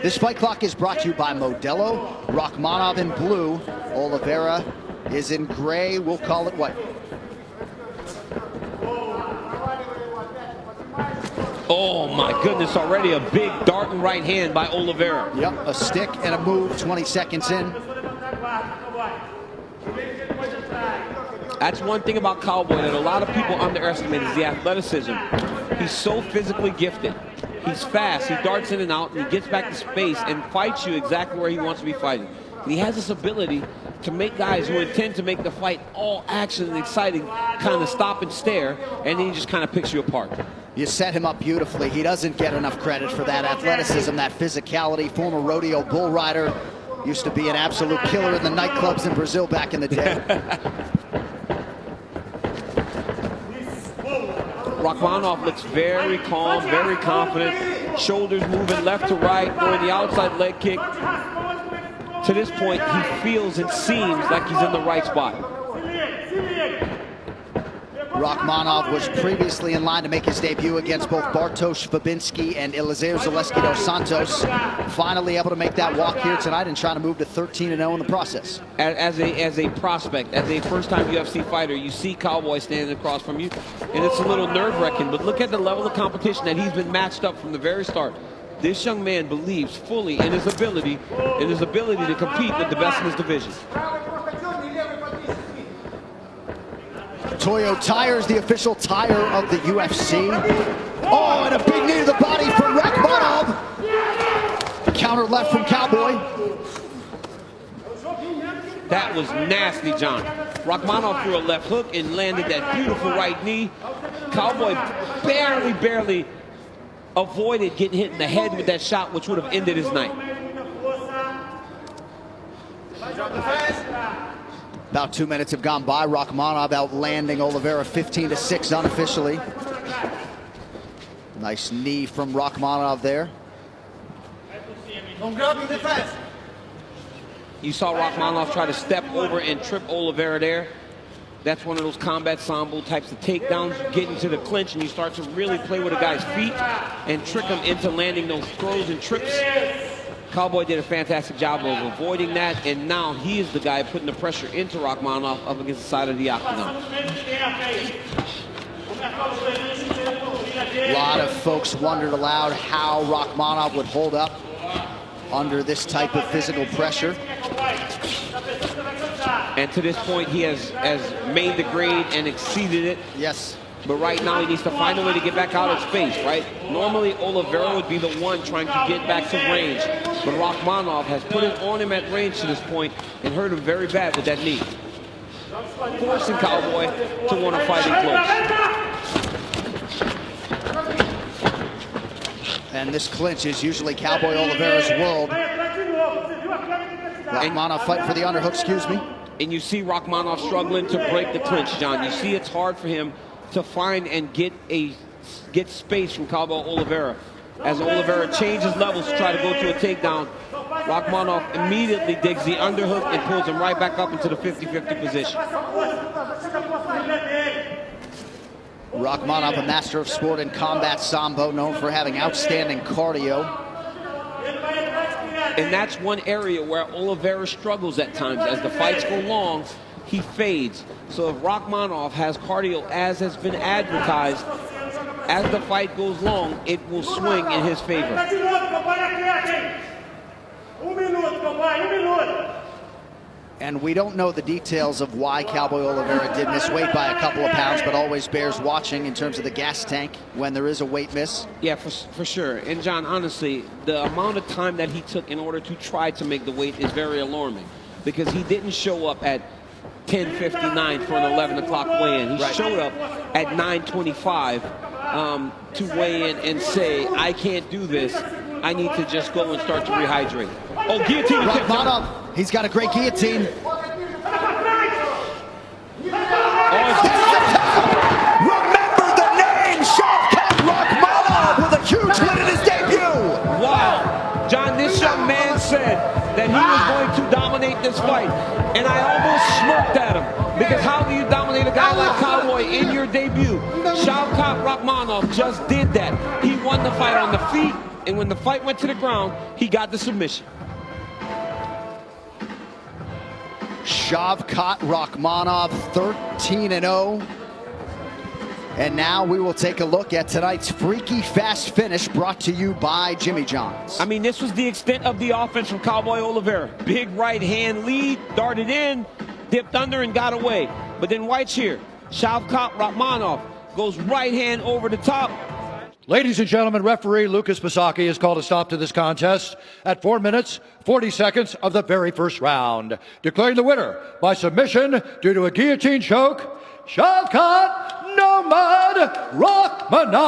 This fight clock is brought to you by Modelo. Rachmonov in blue. Oливейра is in gray. We'll call it white. Oh my goodness, already a big darting right hand by Oливейra. Yep, a stick and a move 20 seconds in. That's one thing about Cowboy that a lot of people underestimate is the athleticism. He's so physically gifted. He's fast, he darts in and out, and he gets back to space and fights you exactly where he wants to be fighting. And he has this ability to make guys who intend to make the fight all action and exciting kind of stop and stare, and then he just kind of picks you apart. You set him up beautifully. He doesn't get enough credit for that athleticism, that physicality. Former rodeo bull rider, used to be an absolute killer in the nightclubs in Brazil back in the day. Rachmonov looks very calm, very confident. Shoulders moving left to right, throwing the outside leg kick. To this point, he feels and seems like he's in the right spot. Rachmonov was previously in line to make his debut against both Bartosz Fabinski and Eliezer Zaleski dos Santos. Finally able to make that walk here tonight and trying to move to 13-0 in the process. As a prospect, as a first-time UFC fighter, you see Cowboy standing across from you, and it's a little nerve-wracking. But look at the level of competition that he's been matched up from the very start. This young man believes fully in his ability to compete with the best in his division. Toyo Tires, the official tire of the UFC. Oh, and a big knee to the body from Rachmonov. Counter left from Cowboy. That was nasty, John. Rachmonov threw a left hook and landed that beautiful right knee. Cowboy barely avoided getting hit in the head with that shot, which would have ended his night. About 2 minutes have gone by. Rachmonov outlanding Oливейра 15-6 unofficially. Nice knee from Rachmonov there. You saw Rachmonov try to step over and trip Oливейra there. That's one of those combat sambo types of takedowns. You get into the clinch and you start to really play with a guy's feet and trick him into landing those throws and trips. Cowboy did a fantastic job of avoiding that, and now he is the guy putting the pressure into Rachmonov up against the side of the octagon. A lot of folks wondered aloud how Rachmonov would hold up under this type of physical pressure. And to this point, he has made the grade and exceeded it. Yes. But right now, he needs to find a way to get back out of space, right? Normally, Oливейra would be the one trying to get back to range. But Rachmonov has put it on him at range to this point and hurt him very bad with that knee. Forcing Cowboy to want to fight in close. And this clinch is usually Cowboy Oliveira's world. Rachmonov fight for the underhook, excuse me. And you see Rachmonov struggling to break the clinch, John. You see it's hard for him to find and get space from Cowboy Oливейra. As Oливейra changes levels to try to go to a takedown, Rachmonov immediately digs the underhook and pulls him right back up into the 50-50 position. Rachmonov, a master of sport in combat sambo, known for having outstanding cardio. And that's one area where Oливейra struggles at times. As the fights go long, he fades. So if Rachmonov has cardio as has been advertised, as the fight goes long, it will swing in his favor. And we don't know the details of why Cowboy Oливeyra did miss weight by a couple of pounds, but always bears watching in terms of the gas tank when there is a weight miss. Yeah, for sure. And John, honestly, the amount of time that he took in order to try to make the weight is very alarming, because he didn't show up at 10:59 for an 11 o'clock weigh-in. He showed up at 9:25 to weigh in and say, I can't do this. I need to just go and start to rehydrate. Oh, guillotine. Rachmonov, he's got a great guillotine. Remember the name, Shawkat Rachmonov with a huge win in his debut. Wow. John, this young man said that he was going to dominate this fight. And I almost smirked at him, because how do you dominate a guy like Cowboy Cowboy, in your debut. Shawkat Rachmanov just did that. He won the fight on the feet, and when the fight went to the ground, he got the submission. Shawkat Rachmanov, 13-0. And now we will take a look at tonight's freaky fast finish brought to you by Jimmy John's. I mean, this was the extent of the offense from Cowboy Oliveira. Big right hand lead, darted in, dipped under and got away. But then watch here. Shawkat Rachmanov goes right hand over the top. Ladies and gentlemen, referee Lucas Pisaki has called a stop to this contest at 4 minutes, 40 seconds of the very first round. Declaring the winner by submission due to a guillotine choke, Shawkat Nomad Rachmanov.